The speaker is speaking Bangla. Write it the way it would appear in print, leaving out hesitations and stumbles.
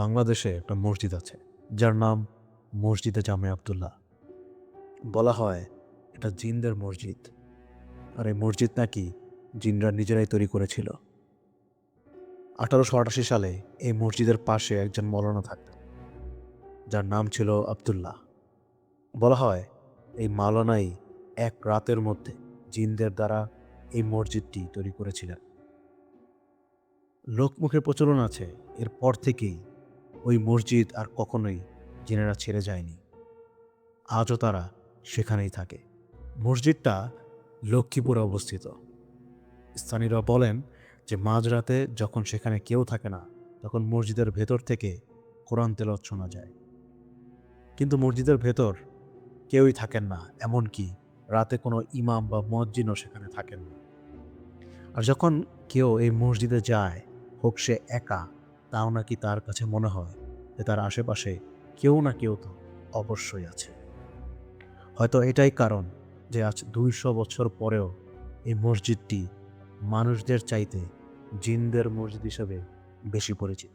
বাংলাদেশে একটা মসজিদ আছে যার নাম মসজিদে জামে আবদুল্লাহ। বলা হয় এটা জিনদের মসজিদ, আর এই মসজিদ নাকি জিনরা নিজেরাই তৈরি করেছিল। 1888 সালে এই মসজিদের পাশে একজন মৌলানা থাকতেন যার নাম ছিল আবদুল্লাহ। বলা হয় এই মাওলানাই এক রাতের মধ্যে জিনদের দ্বারা এই মসজিদটি তৈরি করেছিলেন। লোকমুখে প্রচলন আছে এরপর থেকেই ওই মসজিদ আর কখনোই জিনেরা ছেড়ে যায়নি। আজও তারা সেখানেই থাকে। মসজিদটা লক্ষ্মীপুরে অবস্থিত। স্থানীয়রা বলেন যে মাঝরাতে যখন সেখানে কেউ থাকে না, তখন মসজিদের ভেতর থেকে কোরআন তেলাওয়াত শোনা যায়। কিন্তু মসজিদের ভেতর কেউই থাকেন না, এমনকি রাতে কোনো ইমাম বা মুয়াজ্জিনও সেখানে থাকেন না। আর যখন কেউ এই মসজিদে যায়, হোক সে একা, তাও নাকি তার কাছে মনে হয় যে তার আশেপাশে কেউ না কেউ তো অবশ্যই আছে। হয়তো এটাই কারণ যে আজ 200 বছর পরেও এই মসজিদটি মানুষদের চাইতে জিনদের মসজিদ হিসেবে বেশি পরিচিত।